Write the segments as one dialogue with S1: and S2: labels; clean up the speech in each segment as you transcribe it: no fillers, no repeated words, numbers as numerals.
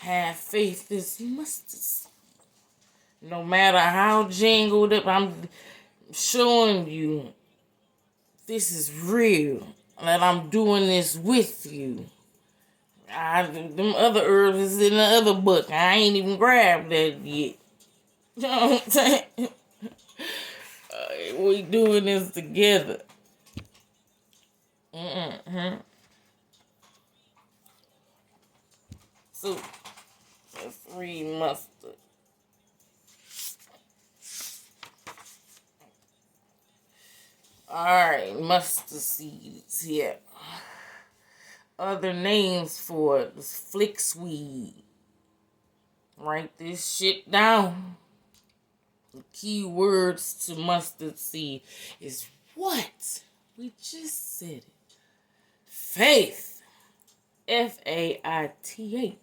S1: Have faith is mustard. No matter how jangled up, I'm showing you this is real. That I'm doing this with you. Them other herbs is in the other book. I ain't even grabbed that yet. You know what I'm saying? We doing this together. Mm-hmm. So, let's read mustard. Alright, mustard seeds here. Other names for it is flicksweed. Write this shit down. The key words to mustard seed is what? We just said it. Faith. Faith.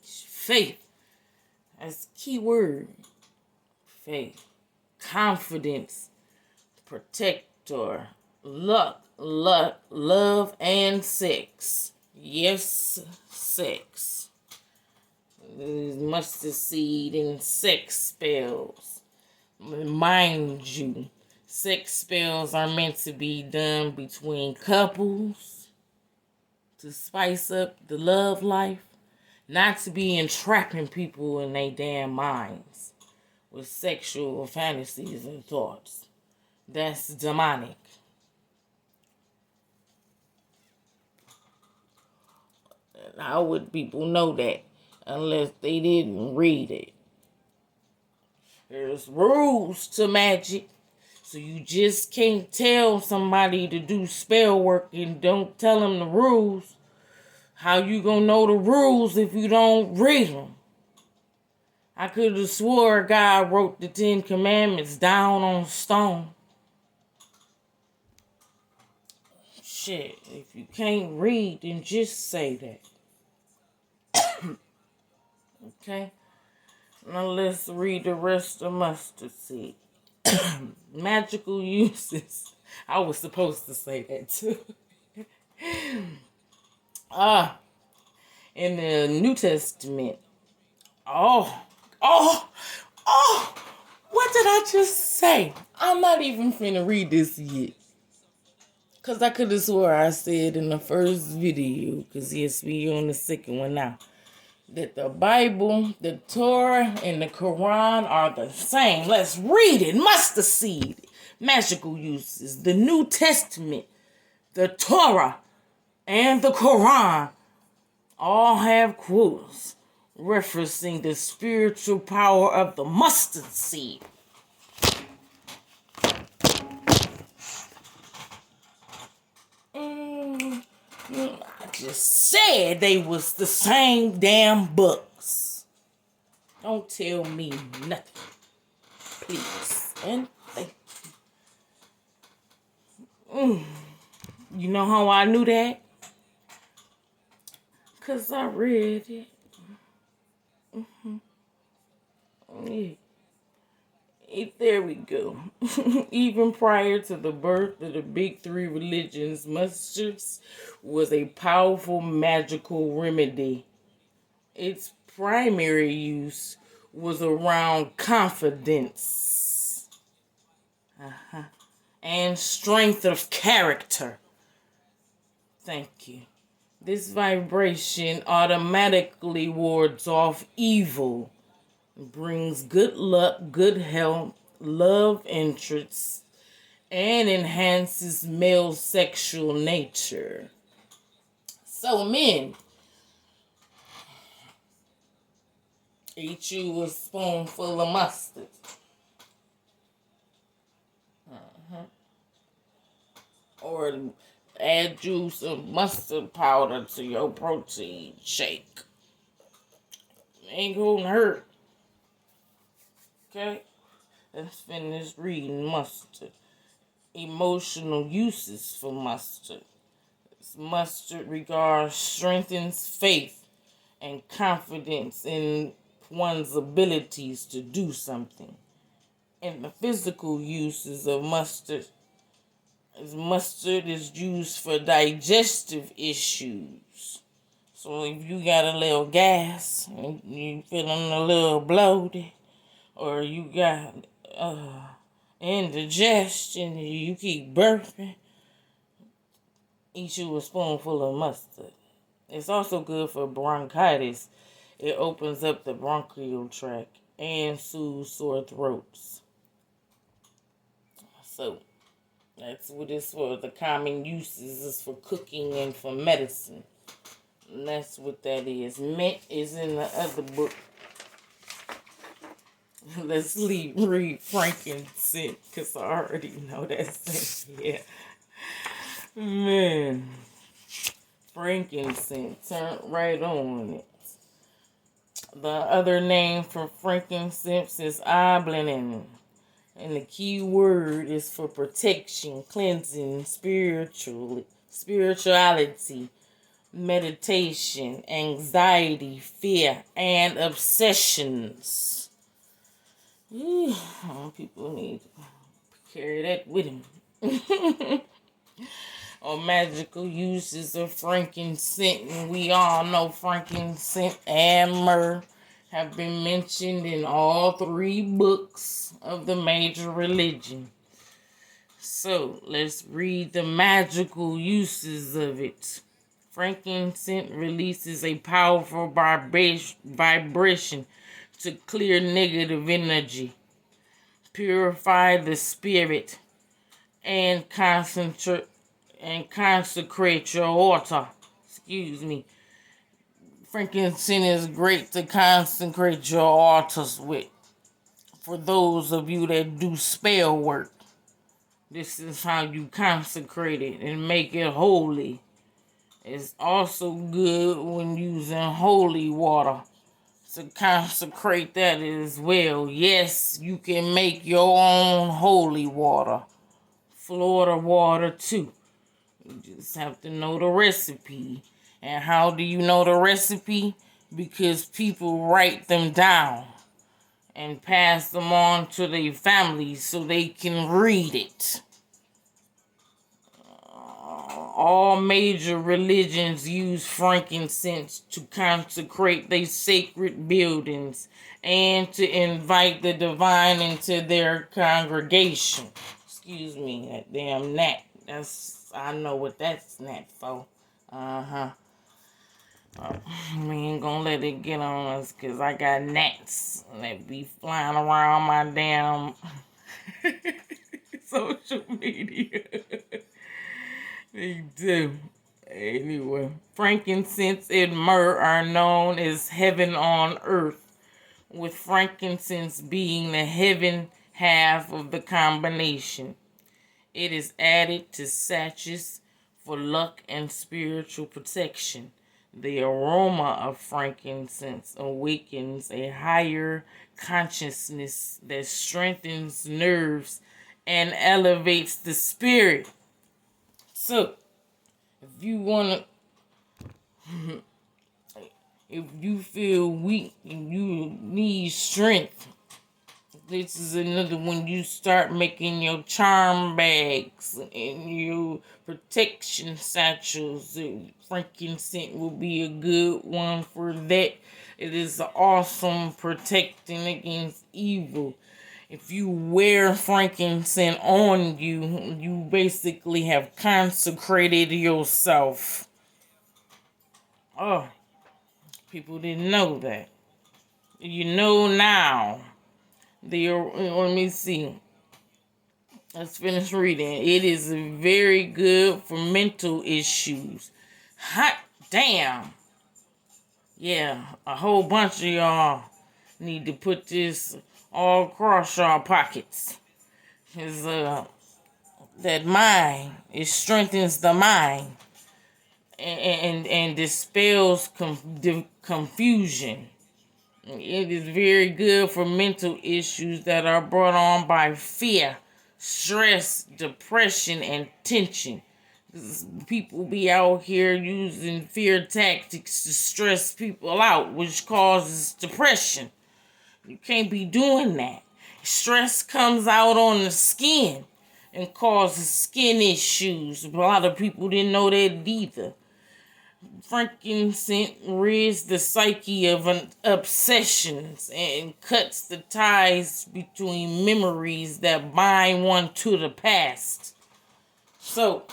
S1: Faith. That's the key word. Faith. Confidence. Protector. Luck. Love and sex. Yes, sex. Mustard seed and sex spells. Mind you, sex spells are meant to be done between couples to spice up the love life, not to be entrapping people in their damn minds with sexual fantasies and thoughts. That's demonic. How would people know that unless they didn't read it? There's rules to magic. So you just can't tell somebody to do spell work and don't tell them the rules. How you gonna know the rules if you don't read them? I could have swore God wrote the 10 Commandments down on stone. Shit, if you can't read, then just say that. Okay? Now let's read the rest of mustard seed. Magical uses. I was supposed to say that too. In the New Testament. Oh, what did I just say? I'm not even finna read this yet. Because I could have swore I said in the first video, because yes, we on the second one now, that the Bible, the Torah, and the Quran are the same. Let's read it. Mustard seed. Magical uses. The New Testament, the Torah, and the Quran all have quotes referencing the spiritual power of the mustard seed. I just said they was the same damn books. Don't tell me nothing. Please. And thank you. You know how I knew that? Because I read it. Yeah. There we go. Even prior to the birth of the big three religions, mustard was a powerful magical remedy. Its primary use was around confidence and strength of character. Thank you. This vibration automatically wards off evil, brings good luck, good health, love interests, and enhances male sexual nature. So men, eat you a spoonful of mustard. Or add you some mustard powder to your protein shake. Ain't gonna hurt. Okay? Let's finish reading mustard. Emotional uses for mustard. Mustard regards strengthens faith and confidence in one's abilities to do something. And the physical uses of mustard is used for digestive issues, So if you got a little gas, and you feeling a little bloated, or you got indigestion, and you keep burping, eat you a spoonful of mustard. It's also good for bronchitis. It opens up the bronchial tract and soothes sore throats. So that's what it's for. The common uses is for cooking and for medicine. And that's what that is. Mint is in the other book. Let's read frankincense, because I already know that's it. Yeah. Man. Frankincense. Turn right on it. The other name for frankincense is oblanin. And the key word is for protection, cleansing, spirituality, meditation, anxiety, fear, and obsessions. People need to carry that with them. Or magical uses of frankincense. And we all know frankincense and myrrh have been mentioned in all 3 books of the major religion. So let's read the magical uses of it. Frankincense releases a powerful vibration to clear negative energy, purify the spirit, and consecrate your altar. Frankincense is great to consecrate your altars with. For those of you that do spell work, this is how you consecrate it and make it holy. It's also good when using holy water to consecrate that as well. Yes, you can make your own holy water. Florida water too. You just have to know the recipe. And how do you know the recipe? Because people write them down and pass them on to their families so they can read it. All major religions use frankincense to consecrate their sacred buildings and to invite the divine into their congregation. Excuse me, that damn gnat. I know what that's gnat for. We ain't gonna let it get on us, because I got gnats that be flying around my damn social media. They do. Anyway, frankincense and myrrh are known as heaven on earth, with frankincense being the heaven half of the combination. It is added to sachets for luck and spiritual protection. The aroma of frankincense awakens a higher consciousness that strengthens nerves and elevates the spirit. So, if you feel weak and you need strength, this is another one. You start making your charm bags and your protection satchels. Frankincense will be a good one for that. It is awesome protecting against evil. If you wear frankincense on you, you basically have consecrated yourself. Oh, people didn't know that. You know now. Let me see. Let's finish reading. It is very good for mental issues. Hot damn. Yeah, a whole bunch of y'all need to put this all across y'all pockets. Because that mind, it strengthens the mind and dispels confusion. It is very good for mental issues that are brought on by fear, stress, depression, and tension. People be out here using fear tactics to stress people out, which causes depression. You can't be doing that. Stress comes out on the skin and causes skin issues. A lot of people didn't know that either. Frankincense rids the psyche of obsessions and cuts the ties between memories that bind one to the past. So,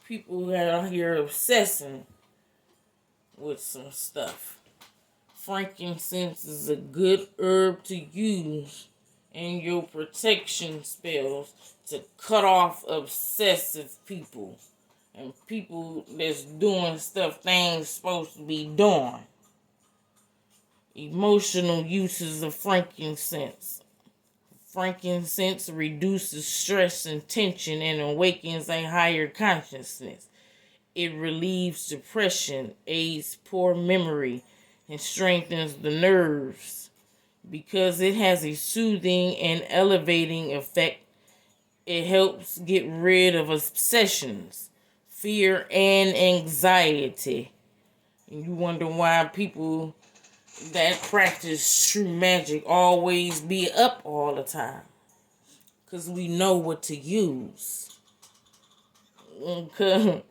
S1: people out here obsessing with some stuff. Frankincense is a good herb to use in your protection spells to cut off obsessive people and people that's doing stuff they ain't supposed to be doing. Emotional uses of frankincense. Frankincense reduces stress and tension and awakens a higher consciousness. It relieves depression, aids poor memory, and strengthens the nerves. Because it has a soothing and elevating effect, it helps get rid of obsessions, fear, and anxiety. And you wonder why people that practice true magic always be up all the time. Because we know what to use. Okay.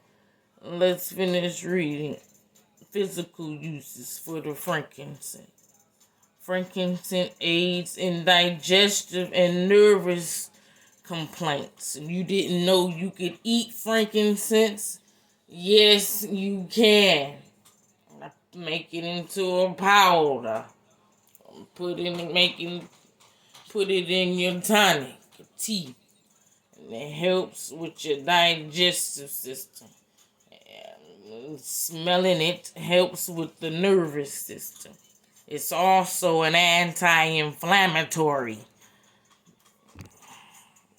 S1: Let's finish reading. Physical uses for the frankincense. Frankincense aids in digestive and nervous complaints. You didn't know you could eat frankincense? Yes, you can. Make it into a powder. Put it in your tonic, tea. And it helps with your digestive system. Smelling it helps with the nervous system. It's also an anti-inflammatory.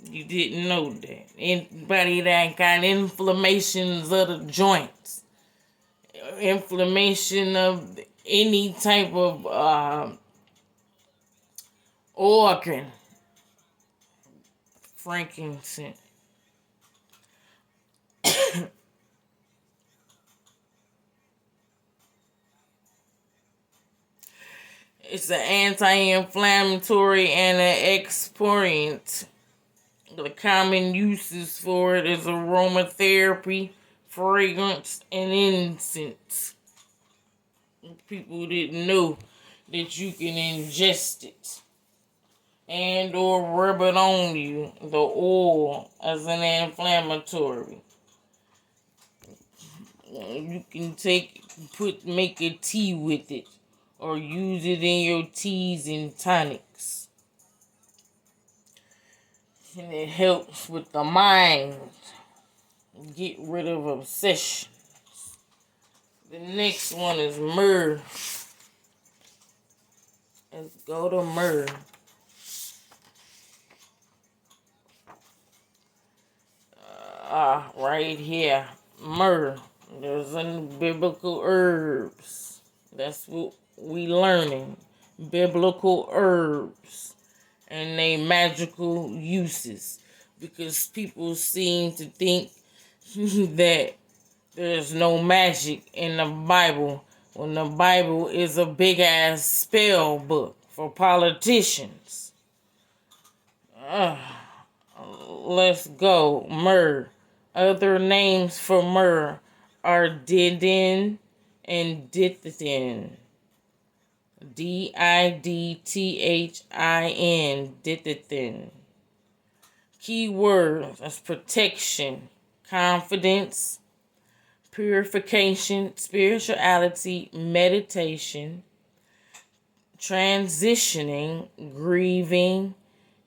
S1: You didn't know that. Anybody that got inflammations of the joints, inflammation of any type of organ, frankincense. It's an anti-inflammatory and an exfoliant. The common uses for it is aromatherapy, fragrance, and incense. People didn't know that you can ingest it and or rub it on you, the oil, as an inflammatory. You can make a tea with it or use it in your teas and tonics. And it helps with the mind. Get rid of obsession. The next one is myrrh. Let's go to myrrh. Right here. Myrrh. There's biblical herbs. That's what we learning. Biblical herbs. And they magical uses. Because people seem to think that there's no magic in the Bible when the Bible is a big ass spell book for politicians. Let's go. Myrrh. Other names for myrrh are didin and dithin. Didthin. Dithin. Keywords as protection, confidence, purification, spirituality, meditation, transitioning, grieving,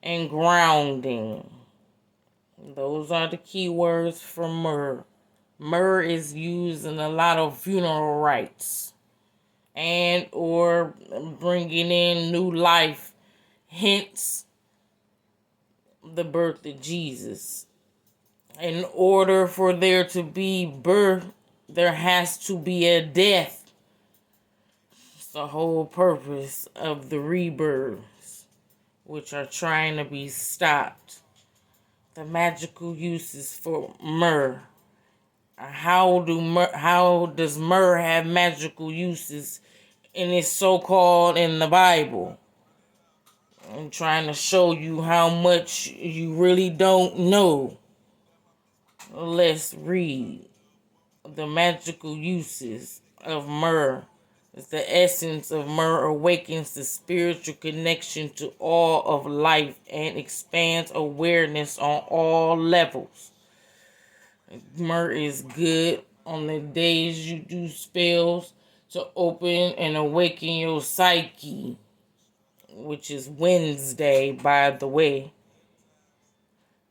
S1: and grounding. Those are the key words for myrrh. Myrrh is used in a lot of funeral rites and or bringing in new life, hence the birth of Jesus. In order for there to be birth, there has to be a death. It's the whole purpose of the rebirths, which are trying to be stopped. The magical uses for myrrh. How does myrrh have magical uses and it's so-called in the Bible? I'm trying to show you how much you really don't know. Let's read. the magical uses of myrrh. The essence of myrrh awakens the spiritual connection to all of life and expands awareness on all levels. Myrrh is good on the days you do spells to open and awaken your psyche, which is Wednesday, by the way.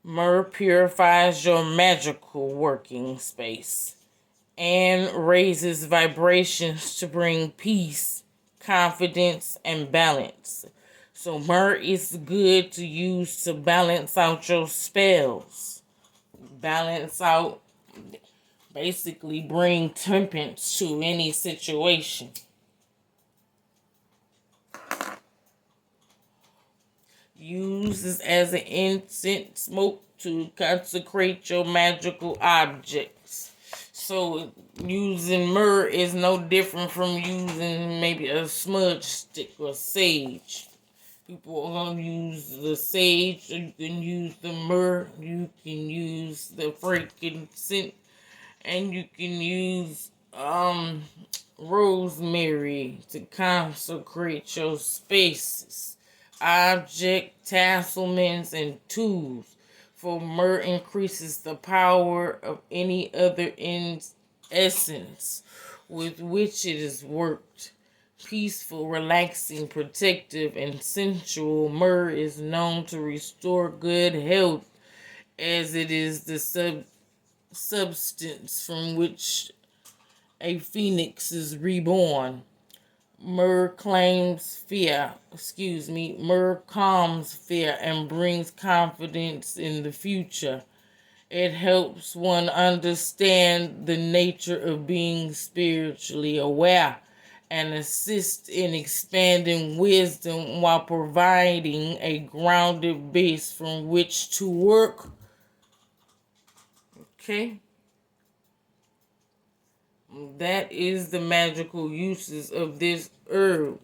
S1: Myrrh purifies your magical working space and raises vibrations to bring peace, confidence, and balance. So myrrh is good to use to balance out your spells. Balance out, basically bring temperance to any situation. Use as an incense smoke to consecrate your magical objects. So using myrrh is no different from using maybe a smudge stick or sage. People are going to use the sage, you can use the myrrh, you can use the frankincense, and you can use rosemary to consecrate your spaces, object, tasselments, and tools. For myrrh increases the power of any other essence with which it is worked. Peaceful, relaxing, protective, and sensual, myrrh is known to restore good health as it is the substance from which a phoenix is reborn. Myrrh calms fear and brings confidence in the future. It helps one understand the nature of being spiritually aware and assists in expanding wisdom while providing a grounded base from which to work. Okay? That is the magical uses of this herb.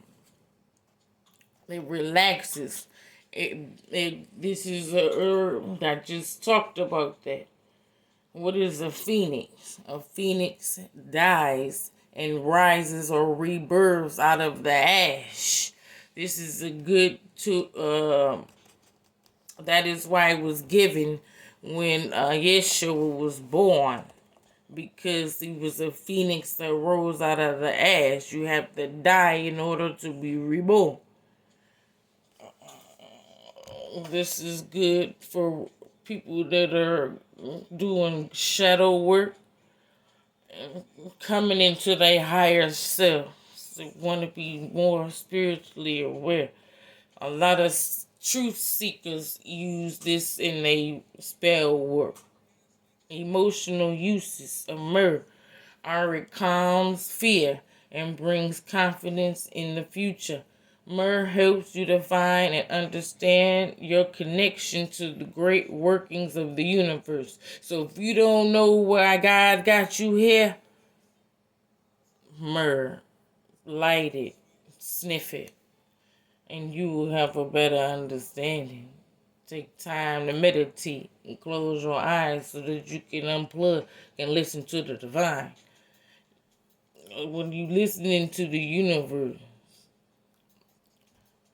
S1: It relaxes. This is a herb that just talked about that. What is a phoenix? A phoenix dies and rises or rebirths out of the ash. This is a good that is why it was given when Yeshua was born. Because he was a phoenix that rose out of the ash. You have to die in order to be reborn. This is good for people that are doing shadow work and coming into their higher selves. They want to be more spiritually aware. A lot of truth seekers use this in their spell work. Emotional uses of myrrh are it calms fear and brings confidence in the future. Myrrh helps you to find and understand your connection to the great workings of the universe. So if you don't know why God got you here, myrrh, light it, sniff it, and you will have a better understanding. Take time to meditate and close your eyes so that you can unplug and listen to the divine. When you listening to the universe,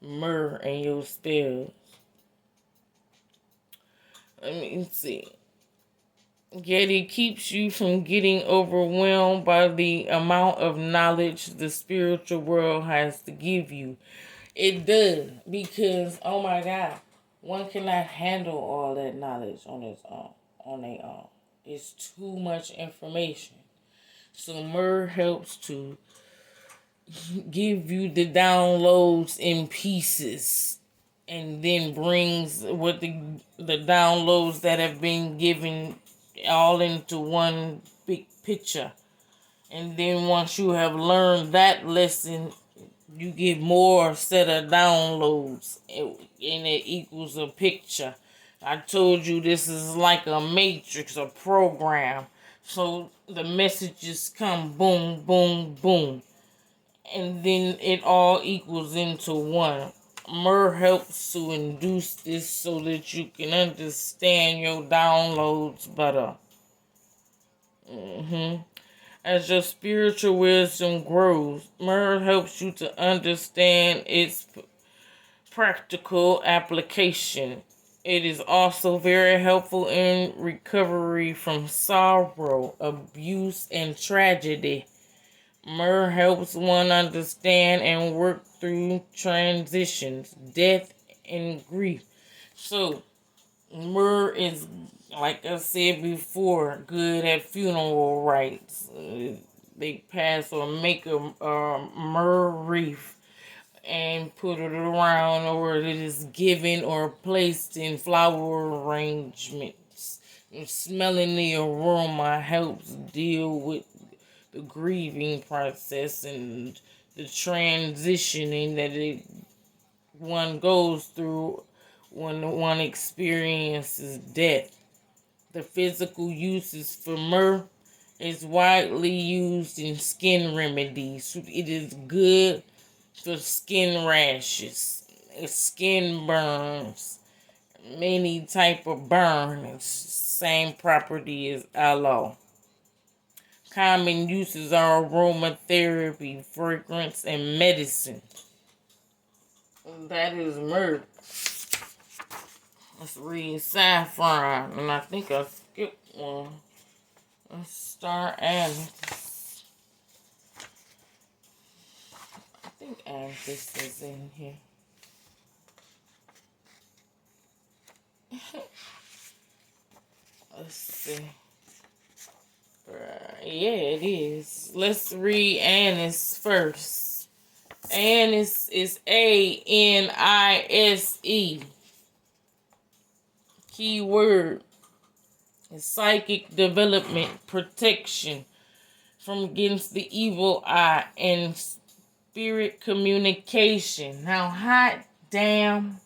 S1: myrrh and your spells. Let me see. Yet it keeps you from getting overwhelmed by the amount of knowledge the spiritual world has to give you. It does, because, oh my God, one cannot handle all that knowledge on their own. It's too much information. So myrrh helps to give you the downloads in pieces and then brings what the downloads that have been given all into one big picture. And then once you have learned that lesson, you get more set of downloads and it equals a picture. I told you this is like a matrix, a program. So the messages come boom, boom, boom. And then it all equals into one. Myrrh helps to induce this so that you can understand your downloads better. As your spiritual wisdom grows, myrrh helps you to understand its practical application. It is also very helpful in recovery from sorrow, abuse, and tragedy. Myrrh helps one understand and work through transitions, death, and grief. So, myrrh is, like I said before, good at funeral rites. They pass or make a myrrh wreath and put it around, or it is given or placed in flower arrangements. And smelling the aroma helps deal with the grieving process and the transitioning that one goes through when one experiences death. The physical uses for myrrh is widely used in skin remedies. It is good for skin rashes, skin burns, many type of burn. Same property as aloe. Common uses are aromatherapy, fragrance, and medicine. That is myrrh. Let's read saffron, and I think I skipped one. Let's start amethyst. I think amethyst is in here. Let's see. Yeah, it is. Let's read anise first. Anise is ANISE. Key word is psychic development, protection from against the evil eye, and spirit communication. Now, hot damn.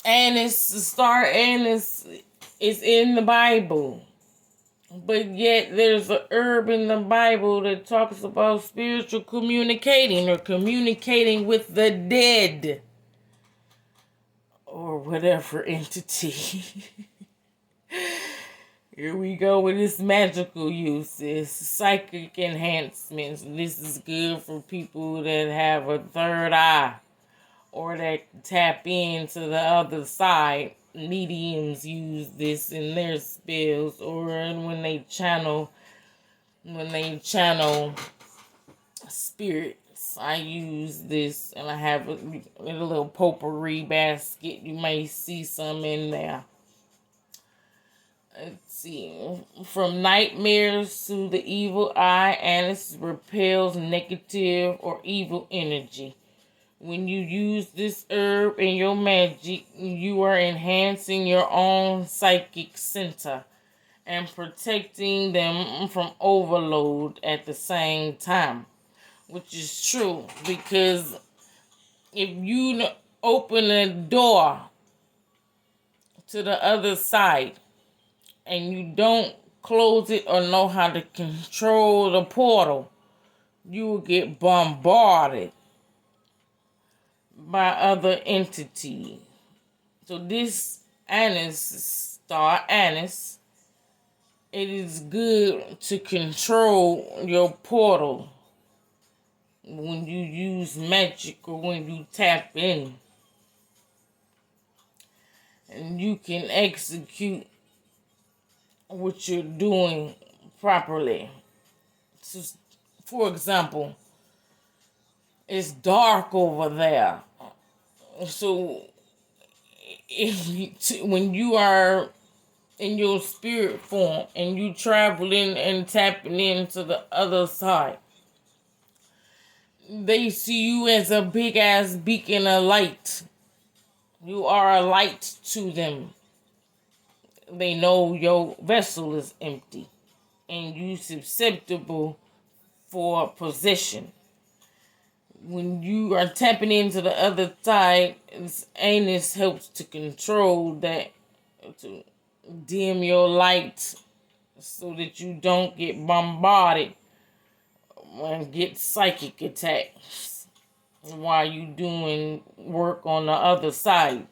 S1: Anise, the star anise is in the Bible. But yet there's a herb in the Bible that talks about spiritual communicating or communicating with the dead or whatever entity. Here we go with its magical uses, psychic enhancements. This is good for people that have a third eye or that tap into the other side. Mediums use this in their spells or when they channel spirits. I use this, and I have a little potpourri basket. You may see some in there. Let's see. From nightmares to the evil eye, anise repels negative or evil energy. When you use this herb in your magic, you are enhancing your own psychic center and protecting them from overload at the same time, which is true, because if you open a door to the other side and you don't close it or know how to control the portal, you will get bombarded by other entities. So this anise, star anise, it is good to control your portal when you use magic or when you tap in. And you can execute what you're doing properly. So, for example, it's dark over there. So when you are in your spirit form and you traveling and tapping into the other side, they see you as a big ass beacon of light. You are a light to them. They know your vessel is empty and you susceptible for possession. When you are tapping into the other side, anus helps to control that, to dim your light so that you don't get bombarded and get psychic attacks while you doing work on the other side.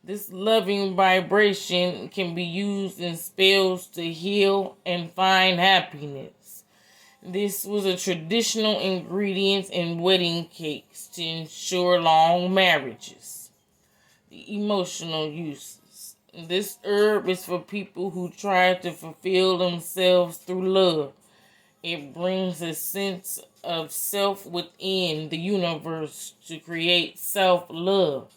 S1: This loving vibration can be used in spells to heal and find happiness. This was a traditional ingredient in wedding cakes to ensure long marriages. The emotional uses. This herb is for people who try to fulfill themselves through love. It brings a sense of self within the universe to create self-love.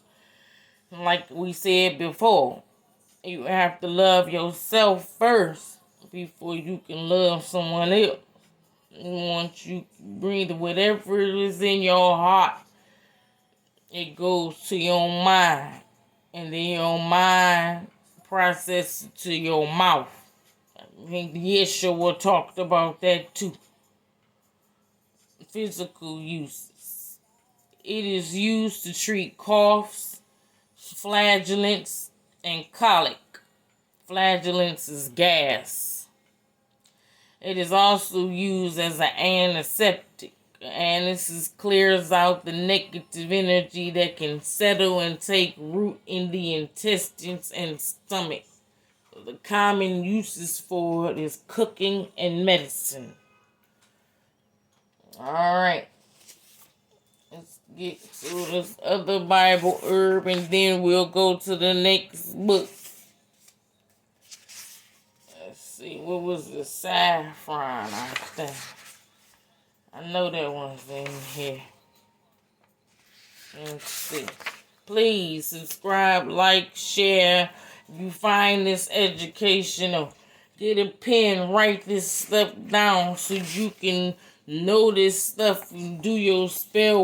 S1: Like we said before, you have to love yourself first before you can love someone else. Once you breathe whatever is in your heart, it goes to your mind. And then your mind processes it to your mouth. I think Yeshua talked about that too. Physical uses. It is used to treat coughs, flagellants, and colic. Flagellants is gas. It is also used as an antiseptic. Anise clears out the negative energy that can settle and take root in the intestines and stomach. The common uses for it is cooking and medicine. Alright. Let's get to this other Bible herb and then we'll go to the next book. Let's see, what was the saffron? I know that one's in here. Let's see. Please subscribe, like, share. If you find this educational, get a pen, write this stuff down so you can know this stuff and do your spell